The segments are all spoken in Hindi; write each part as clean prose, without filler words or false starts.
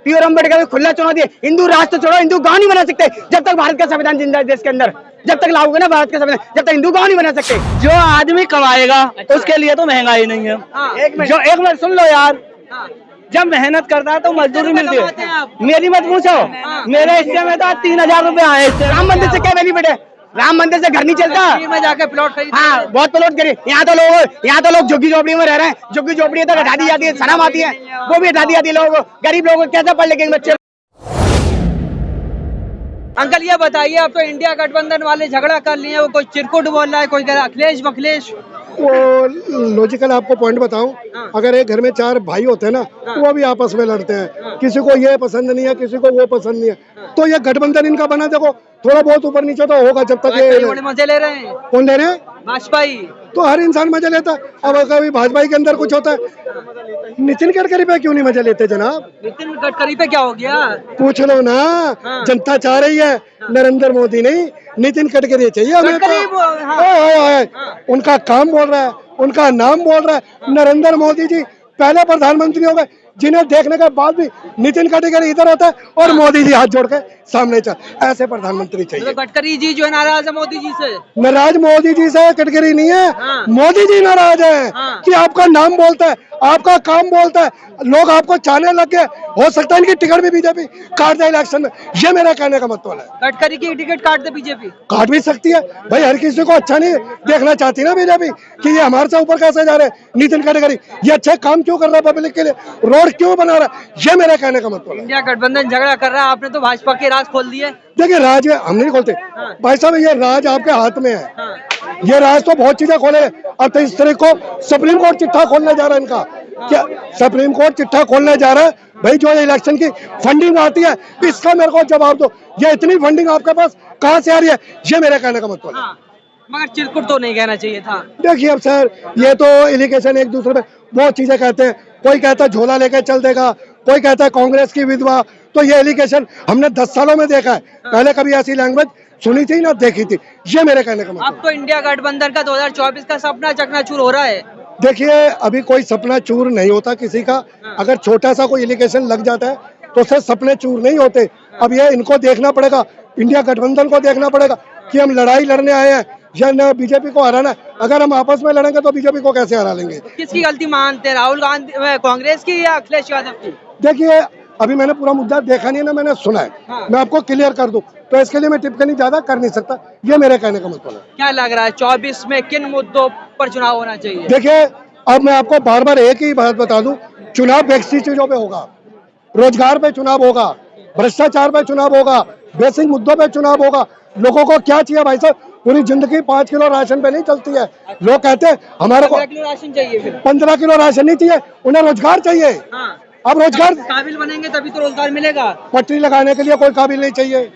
पीआर अम्बेडकर खुला चुनौती है, हिंदू राष्ट्र छोड़ो, हिंदू गांव नहीं बना सकते जब तक भारत का संविधान जिंदा है देश के अंदर, जब तक लागू है ना भारत का संविधान, जब तक हिंदू गांव नहीं बना सकते। जो आदमी कमाएगा उसके लिए तो महंगाई नहीं है। जो एक मिनट सुन लो यार, जब मेहनत करता है तो मजदूरी मिलती है। मेरी मत पूछो, मेरे हिस्से में तो 3000 रुपए आए। राम मंदिर से क्या बेनिफिट है? राम मंदिर से घर नहीं चलता। में जाके प्लॉट खरीद, हाँ बहुत प्लॉट करिए। यहाँ तो लोग झुग्गी झोपड़ी में रह रहे हैं, झुग्गी झोपड़ी तक हटा दी जाती है, शर्म आती है, वो भी हटा दी जाती है। लोग गरीब लोग कैसे पढ़ लेंगे बच्चे? अंकल ये बताइए, आप तो इंडिया गठबंधन वाले झगड़ा कर लिए, वो कोई चिरकुट बोल रहा है, कोई कह रहा अखिलेश बखलेश। वो लॉजिकल आपको पॉइंट बताऊं, अगर एक घर में 4 भाई होते हैं ना, तो वो भी आपस में लड़ते हैं, किसी को ये पसंद नहीं है, किसी को वो पसंद नहीं है, तो ये गठबंधन इनका बना, देखो थोड़ा बहुत ऊपर नीचे तो होगा जब तक ये मजे ले रहे हैं। कौन ले रहे हैं? भाजपा ही। तो हर इंसान मजा लेता है। अब कभी भाजपा के अंदर कुछ होता है, नितिन गडकरी पे क्यों नहीं मजा लेते जनाब? नितिन गडकरी पे क्या हो गया? पूछ लो ना। जनता चाह रही है नरेंद्र मोदी नहीं, नितिन गडकरी चाहिए हमें तो। उनका काम बोल रहा है, उनका नाम बोल रहा है। नरेंद्र मोदी जी पहले प्रधानमंत्री हो गए जिन्हें देखने के बाद भी नितिन गडकरी इधर होता है और मोदी जी हाथ जोड़ के सामने चल, ऐसे प्रधानमंत्री चाहिए। गडकरी जी जो है नाराज है मोदी जी से। नाराज मोदी जी से गडकरी नहीं है, मोदी जी नाराज है कि आपका नाम बोलता है, आपका काम बोलता है, लोग आपको चाहने लग गए। हो सकता है इनकी टिकट भी बीजेपी काट दे इलेक्शन में, ये मेरा कहने का मतलब है। गडकरी की टिकट काट दे बीजेपी? काट भी सकती है भाई, हर किसी को अच्छा नहीं देखना चाहती ना बीजेपी कि ये हमारे से ऊपर कैसे जा रहे हैं। नितिन गडकरी ये अच्छे काम क्यों कर रहा है पब्लिक के लिए, रोड क्यों बना रहा है, ये मेरा कहने का मतलब है। इंडिया गठबंधन झगड़ा कर रहा है, आपने तो भाजपा के राज खोल दिए। देखिए राज हम नहीं खोलते भाई साहब, ये राज आपके हाथ में है। ये राज तो बहुत चीजें खोले। अब 23 तारीख को सुप्रीम कोर्ट चिट्ठा खोलने जा रहा है इनका, क्या सुप्रीम कोर्ट चिट्ठा खोलने जा रहा है भाई? जो इलेक्शन की फंडिंग आती है इसका मेरे को जवाब दो, ये इतनी फंडिंग आपके पास कहाँ से आ रही है, ये मेरे कहने का मतलब है। मगर चिरकुट तो नहीं कहना चाहिए था। देखिए अब सर, ये तो एलिगेशन एक दूसरे में बहुत चीजें कहते हैं, कोई कहता है झोला लेके चल देगा, कोई कहता है कांग्रेस की विधवा, तो ये एलिगेशन हमने 10 सालों में देखा है, पहले कभी ऐसी लैंग्वेज सुनी थी ना देखी थी, ये मेरे कहने का मतलब। अब तो इंडिया गठबंधन का 2024 का सपना चकनाचूर हो रहा है। देखिए अभी कोई सपना चूर नहीं होता किसी का, अगर छोटा सा कोई एलिगेशन लग जाता है तो उससे सपने चूर नहीं होते। अब ये इनको देखना पड़ेगा, इंडिया गठबंधन को देखना पड़ेगा कि हम लड़ाई लड़ने आए हैं या न बीजेपी को हराना। अगर हम आपस में लड़ेंगे तो बीजेपी को कैसे हरा लेंगे? किसकी गलती मानते हैं, राहुल गांधी कांग्रेस की या अखिलेश यादव की? देखिए अभी मैंने पूरा मुद्दा देखा नहीं है ना, मैंने सुना है। मैं आपको क्लियर कर दूं तो इसके लिए मैं टिप्पणी ज्यादा कर नहीं सकता, ये मेरे कहने का मतलब है। क्या लग रहा है 24 में किन मुद्दों पर चुनाव होना चाहिए? देखिए अब मैं आपको बार बार एक ही बात बता दूं, चुनाव बेसिक चीजों पे होगा, रोजगार पे चुनाव होगा, भ्रष्टाचार पे चुनाव होगा, बेसिक मुद्दों पे चुनाव होगा। लोगों को क्या चाहिए भाई साहब? पूरी जिंदगी 5 किलो राशन पे नहीं चलती है। लोग कहते हैं हमारे को 15 किलो राशन चाहिए, फिर 15 किलो राशन नहीं चाहिए, उन्हें रोजगार चाहिए। अब रोजगार काबिल बनेंगे तभी तो रोजगार मिलेगा। पटरी लगाने के लिए कोई काबिल नहीं चाहिए,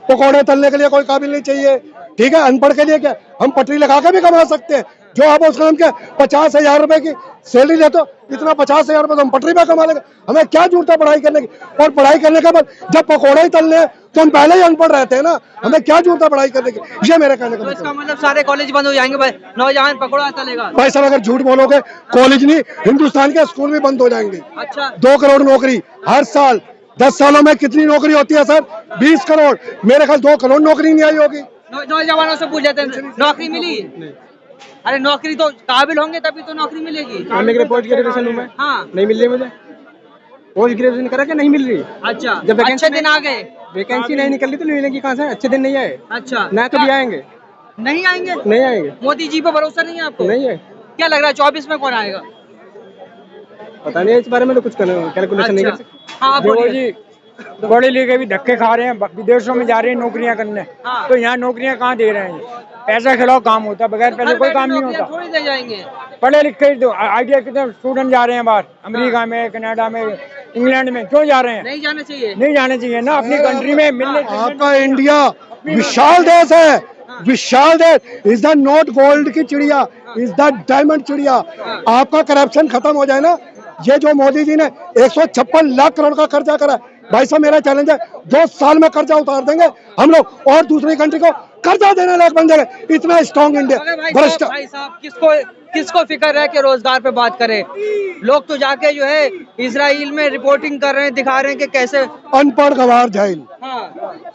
पकौड़े तलने के लिए कोई काबिल नहीं चाहिए, ठीक है? अनपढ़ के लिए क्या, हम पटरी लगा के भी कमा सकते हैं। जो आप उसका हम क्या 50,000 रुपए की सैलरी लेते हो, इतना 50,000 रुपए तो हम पटरी पे कमा लेंगे। हमें क्या जरूरत है पढ़ाई करने की? और पढ़ाई करने के बाद जब पकौड़े ही तलने हैं तो हम पहले ही अनपढ़ रहते हैं ना, हमें क्या जरूरत है पढ़ाई करने की? ये मेरे कहने का इसका मतलब सारे कॉलेज बंद हो जाएंगे, नौजवान पकौड़ा तलेगा। भाई साहब अगर झूठ बोलोगे, कॉलेज नहीं हिंदुस्तान के स्कूल भी बंद हो जाएंगे। अच्छा 2 करोड़ नौकरी हर साल, 10 सालों में कितनी नौकरी होती है सर? 20 करोड़। मेरे ख्याल 2 करोड़ नौकरी नहीं आई होगी। नौजवानों से पूछ लेते हैं, नौकरी मिली? अरे नौकरी तो काबिल होंगे तभी तो नौकरी मिलेगी। पोस्ट ग्रेजुएशन हूँ मैं, नहीं मिल रही मुझे। पोस्ट ग्रेजुएशन करा के नहीं मिल रही। अच्छा जब अच्छे दिन आ गए, वैकेंसी नहीं निकल रही तो मिलेगी कहाँ से? अच्छे दिन नहीं आए। अच्छा ना कभी आएंगे? नहीं आएंगे। नहीं आएंगे। मोदी जी पे भरोसा नहीं है आपको? नहीं है। क्या लग रहा है 24 में कौन आएगा? पता नहीं, इस बारे में तो कुछ कैलकुलेशन नहीं कर सकते। हाँ जी पढ़े लिखे भी धक्के खा रहे हैं, विदेशों में जा रहे हैं नौकरियां करने, तो यहाँ नौकरियां कहाँ दे रहे हैं? पैसा खिलाओ काम होता, बगैर पैसे कोई काम नहीं होता। थोड़ी दे जाएंगे। पढ़े लिखे तो आइडिया कितने स्टूडेंट जा रहे हैं बाहर, अमेरिका में, कनाडा में, इंग्लैंड में, क्यों जा रहे हैं? नहीं जाना चाहिए। नहीं जाने चाहिए ना, अपनी कंट्री में मिलने। आपका इंडिया विशाल देश है, विशाल देश। इज द नॉट गोल्ड की चिड़िया, इज द डायमंड चिड़िया। आपका करप्शन खत्म हो जाए ना, ये जो मोदी जी ने 156 लाख करोड़ का कर्जा करा है, भाई साहब मेरा चैलेंज है 2 साल में कर्जा उतार देंगे हम लोग और दूसरी कंट्री को कर्जा देने लायक बन जाएगा। इतना स्ट्रॉन्ग इंडिया। भाई साहब किसको फिक्र है कि रोजगार पे बात करें? लोग तो जाके जो है इजराइल में रिपोर्टिंग कर रहे हैं, दिखा रहे हैं कि कैसे अनपढ़ गवार जाहिल,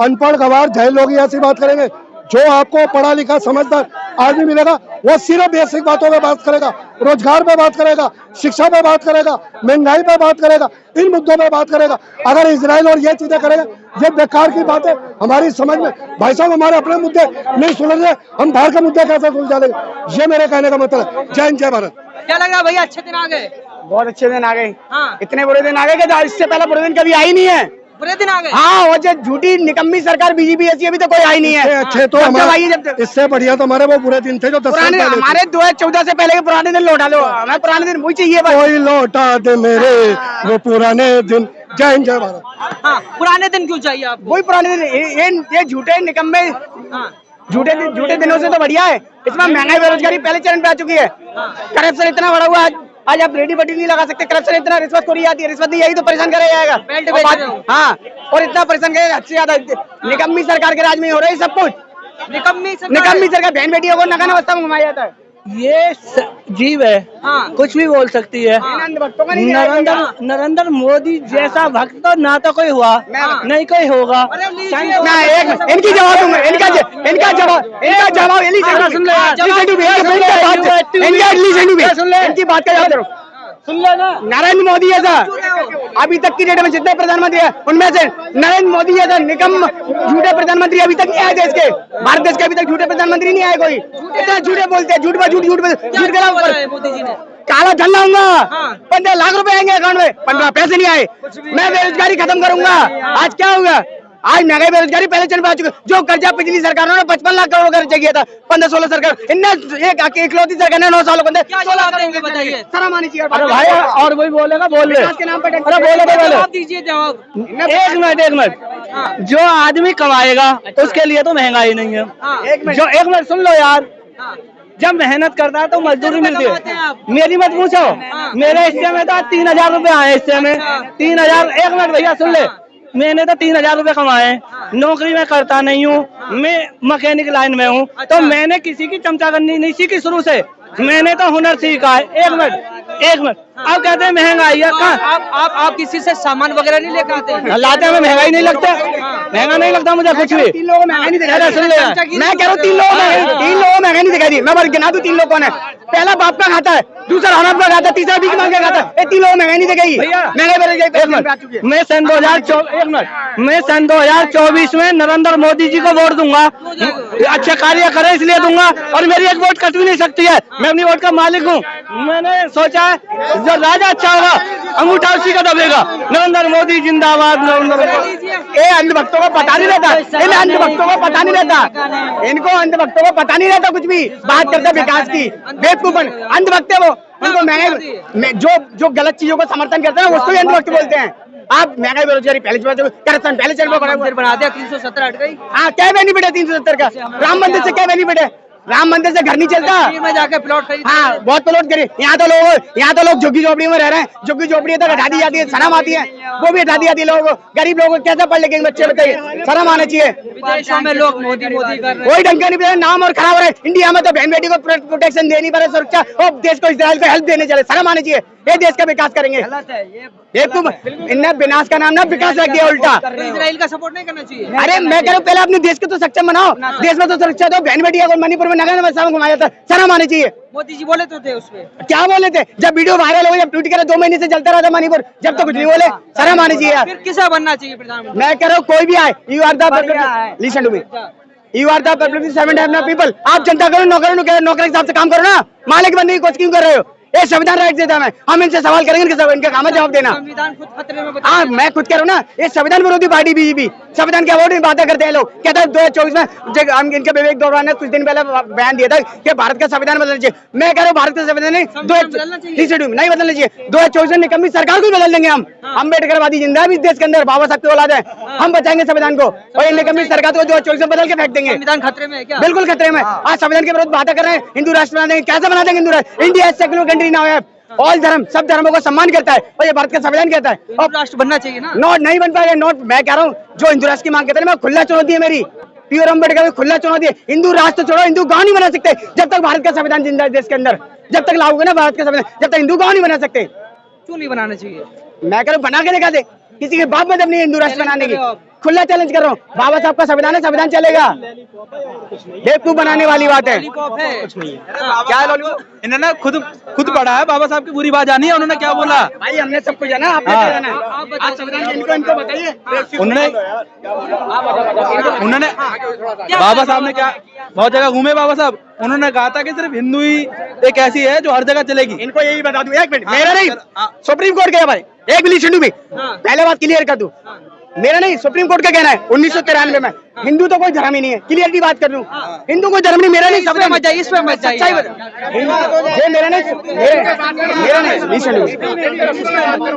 अनपढ़ गवार जाहिल लोग ऐसी बात करेंगे। जो आपको पढ़ा लिखा समझदार आदमी मिलेगा वो सिर्फ बेसिक बातों पे बात करेगा, रोजगार पे बात करेगा, शिक्षा पे बात करेगा, महंगाई पे बात करेगा, इन मुद्दों पे बात करेगा। अगर इजराइल और ये चीजें करेगा, ये बेकार की बात है हमारी समझ में। भाई साहब हमारे अपने मुद्दे नहीं सुन रहे, हम बाहर के मुद्दे कैसे सुलझा लेंगे? ये मेरे कहने का मतलब है। जय हिंद जय भारत। क्या लग रहा है भैया, अच्छे दिन आ गए? बहुत अच्छे दिन आ गए। हाँ। इतने बुरे दिन आ गए कि इससे पहले बुरे दिन कभी आई नहीं है। बुरे दिन आ गए। हाँ, वो जो झूठी निकम्मी सरकार बीजेपी ऐसी अभी तो कोई आई नहीं है। अच्छे तो इससे बढ़िया तो हमारे वो बुरे दिन थे जो 10 साल पुराने पहले थे। हमारे 2014 से पहले के पुराने दिन लौटा लो। हमें पुराने दिन वही चाहिए बस। कोई लौटा दे मेरे वो पुराने दिन। जय हिंद जय भारत। हाँ, पुराने दिन क्यों चाहिए आपको? वही पुराने दिन, ये झूठे निकम्मे हाँ। झूठे दिनों से तो बढ़िया है। इसमें महंगाई बेरोजगारी पहले चरण पे आ चुकी है। करप्शन इतना बढ़ा हुआ है, आज आप रेडी बटी नहीं लगा सकते। करप्शन इतना, रिश्वत खोरी आती है, रिश्वत नहीं आई तो परेशान करा जाएगा। बेल्ट बेच रहे हो। हाँ, और इतना परेशान करेगा अच्छी ज्यादा। निकम्मी सरकार के राज में हो रही है सब कुछ। निकम्मी सरकार बहन बेटियों को नकाना अवस्था में घुमाया जाता है। ये जीव है, हाँ। कुछ भी बोल सकती है। भक्तों का नहीं रहेगा। नरेंद्र मोदी जैसा भक्त तो ना तो कोई हुआ, नहीं कोई होगा। ना एक इनकी जवाब दूंगा, इनका जवाब इनकी बात का जवाब दो। सुन लो ना, नरेंद्र मोदी ऐसा अभी तक की डेट में जितने प्रधानमंत्री है उनमें से नरेंद्र मोदी ऐसा निकम झूठे प्रधानमंत्री अभी तक नहीं आए देश के। भारत देश के अभी तक झूठे प्रधानमंत्री नहीं आए कोई। इतना झूठे बोलते हैं, झूठ गला मोदी जी ने काला धन लाऊंगा। 15 लाख रुपए आएंगे अकाउंट में, 15 पैसे नहीं आए। मैं बेरोजगारी खत्म करूंगा। आज क्या होगा? आज महंगाई बेरोजगारी पहले चरण पे आ चुकी है। जो कर्जा पिछली सरकारों ने 55 लाख करोड़ कर्जा किया था, 15-16 सरकार इनने इकलौती सरकार ने 9 सालों के अंदर 16 देंगे बताइए। शर्म आनी चाहिए। अरे भाई और वही बोलेगा, बोल ले। के नाम पे अरे बोले जवाब दीजिए, जवाब। एक मिनट। जो आदमी कमाएगा उसके लिए तो महंगाई नहीं है। जो एक मिनट सुन लो यार, जब मेहनत करता है तो मजदूरी मिलती है। मेरी मत पूछो, मेरे हिस्से में तो 3000 रुपए आए। हिस्से में 3000। एक मिनट भैया सुन ले, मैंने तो 3000 रुपए कमाए। नौकरी में करता नहीं हूँ, मैं मैकेनिक लाइन में हूँ। तो मैंने किसी की चमचागंदी नहीं सीखी शुरू से, मैंने तो हुनर सीखा है। एक मिनट। अब कहते हैं महंगाई है। आप किसी से सामान वगैरह नहीं लेकर आते हैं? लाते हैं, महंगाई नहीं लगता, महंगा नहीं लगता मुझे कुछ भी। 3 लोगों में महंगाई नहीं दिखाई। सुन ले, मैं कह रहा हूँ 3 लोगों में महंगाई नहीं दिखाई दी। मैं गिना दूं 3 लोग कौन है? पहला बाप का खाता है, दूसरा हड़प का खाता है, तीसरा भीख मांग का खाता है। 3 लोगों में महंगाई नहीं दिखाई। मैं सन 2024 में नरेंद्र मोदी जी को वोट दूंगा। अच्छे कार्य करे इसलिए दूंगा, और मेरी एक वोट कट भी नहीं सकती है। मैं अपनी वोट का मालिक हूँ। मैंने सोचा है जो राजा अच्छा होगा अंगूठा उसी का दबेगा। नरेंद्र मोदी जिंदाबाद। ये अंधभक्तों को पता नहीं रहता। इन अंधभक्तों को पता नहीं रहता। इनको अंधभक्तों को पता नहीं रहता कुछ भी। बात करते विकास की, बेवकूफन अंधभक्त है वो। उनको महंगाई जो गलत चीजों को समर्थन करते हैं उसको ही अंधभक्त बोलते हैं। आप महंगाई बेरोजगारी पहले करप्शन पहले चरण पर बढ़ा दिया, 370 हट गई। हाँ, क्या बेनिफिट है 370 का? राम मंदिर से क्या बेनिफिट है? राम मंदिर से घर नहीं चलता। में जाके प्लॉट खरीद। हाँ, बहुत प्लॉट करे। यहाँ तो लोग झुग्गी झोपड़ी में रह रहे हैं। झुग्गी झोपड़ी तक हटा दी जाती है, शर्म आती है। वो भी हटा दी जाती है। लोगों को, गरीब लोगों को कैसे पढ़ लेंगे बच्चे? बताइए, शर्म आना चाहिए। विदेशों में लोग मोदी कर रहे हैं, कोई ढंग का नहीं, नाम और खराब हो रहा है। इंडिया में तो बहन बेटी को प्रोटेक्शन दे नहीं पा रहे, सुरक्षा, और देश को इजराइल को हेल्प देने चले। शर्म आनी चाहिए। ये देश का विकास करेंगे। इनने विनाश का नाम ना विकास रख दिया उल्टा। इजराइल का सपोर्ट नहीं करना चाहिए। अरे मैं कह रहा हूँ पहले अपने देश को तो सक्षम बनाओ। देश में तो सुरक्षा दो। बहन बेटिया को मणिपुर में नगर में सब घुमाया था। शर्म आनी चाहिए। मोदी जी बोले तो थे उसमें, क्या बोले थे? जब वीडियो वायरल हो, जब ट्वीट करे 2 महीने से चलता रहा था मणिपुर, जब तो कुछ नहीं बोले। शर्म आनी चाहिए यार। फिर किसा बनना चाहिए प्रधानमंत्री? मैं कह रहा हूँ कोई भी आए, you are the listen to me, you are the public servant of the people. आप जनता करो, नौकर के हिसाब से काम करो ना। मालिक बनने की कोशिश क्यों कर रहे हो? ये संविधान राइट देता है। हम इनसे सवाल करेंगे, इनका काम है जवाब देना। संविधान खुद खतरे में। हाँ, मैं खुद कह रहा हूँ ना, ये संविधान विरोधी पार्टी बीजेपी संविधान के अवॉर्ड में बातें करते हैं लोग। कहते हैं 2024 में इनके विवेक दौरान ने कुछ दिन पहले बयान दिया था कि भारत का संविधान बदलना चाहिए। मैं कह रहा हूँ भारत का संविधान नहीं बदलना चाहिए। 2024 में निकम्मी सरकार को बदल देंगे हम। अम्बेडकरवादी जिंदा है इस देश के अंदर, बाबा साहब की औलाद है। हम बचाएंगे संविधान को, और इन निकम्मी सरकार को 2024 में बदल के फेंक देंगे। संविधान खतरे में है क्या? बिल्कुल खतरे में। आज संविधान के विरोध बातें कर रहे हैं। हिंदू राष्ट्र बना देंगे। कैसे बना देंगे हिंदू राष्ट्र? इंडिया सेक्युलर कंट्री नाउ है। ऑल धर्म, सब धर्मों का सम्मान करता है और ये भारत का संविधान कहता है। हिंदू राष्ट्र बनना चाहिए ना। नॉट नहीं बन पाएगा, नॉट। मैं कह रहा हूँ जो हिंदू राष्ट्र की मांग करते हैं, मैं खुला चुनौती है मेरी, पीओ अम्बेडकर में खुला चुनौती है। हिंदू राष्ट्र छोड़ो, हिंदू गांव नहीं बना सकते जब तक भारत का संविधान जिंदा है देश के अंदर। जब तक लागू है ना भारत का संविधान, जब तक हिंदू गांव नहीं बना सकते। क्यों नहीं बनाना चाहिए? मैं कह रहा हूँ बना के दिखा दे, किसी के बाप मतलब नहीं हिंदू राष्ट्र बनाने की। खुला चैलेंज कर रहा हूँ, बाबा साहब का संविधान है, संविधान चलेगा। बेवकूफ बनाने वाली बात है। लॉलीपॉप है। क्या लॉलीपॉप? इन्होंने खुद पढ़ा है, बाबा साहब की बुरी बात जानी है, उन्होंने क्या बोला। भाई हमने सब कुछ जाना, आपने क्या जाना? आज संविधान इनको बताइए। उन्होंने बाबा साहब ने क्या बहुत जगह घूमे बाबा साहब, उन्होंने कहा था कि सिर्फ हिंदू ही एक ऐसी है जो हर जगग चलेगी। इनको यही बता दूं, एक मिनट, मेरा नहीं, सुप्रीम कोर्ट का भाई, एक मिनट सुनू भी, पहले बात क्लियर कर दूं, मेरा नहीं, सुप्रीम कोर्ट का कहना है 1993 में हिंदू तो कोई धर्म ही नहीं है। क्लियरली बात कर लूं, हिंदू कोई धर्म नहीं, मेरा नहीं, इसमें मत जाइए, इसमें मत जाइए। ये मेरा नहीं, मेरा नहीं,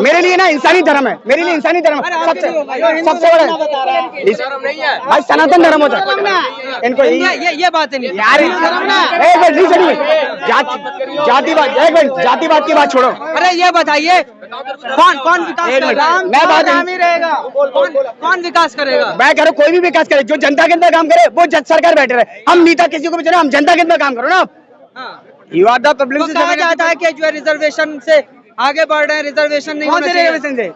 मेरे लिए ना इंसानी धर्म है, मेरे लिए इंसानी धर्म सबसे बड़ा भाई सनातन धर्म होता है। इनको ये बात नहीं यार, एक मिनट नहीं सुनिए, जातिवाद, एक मिनट, जातिवाद की बात छोड़ो। अरे ये बताइए कौन विकास करेगा? मैं बात कौन विकास करेगा? मैं कह रहा हूँ कोई भी विकास करे, जो जनता के अंदर काम करे वो सरकार बैठे रहे। हम नेता किसी को भी चलो, हम जनता के अंदर काम करो ना। You are the public. तो कहा जाता है कि जो है रिजर्वेशन से आगे बढ़ रहे हैं, रिजर्वेशन नहीं होना चाहिए।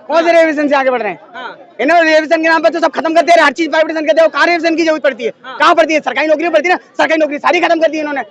कौन से रिजर्वेशन से आगे बढ़ रहे हैं? इन्होंने रिजर्वेशन के नाम पर तो सब खत्म कर दिया, हर चीज प्राइवेटाइजेशन कर दिया। कहाँ रिजर्वेशन की जरूरत पड़ती है? कहाँ पड़ती है? सरकारी नौकरी पड़ती है ना, सरकारी नौकरी सारी खत्म कर दी इन्होंने।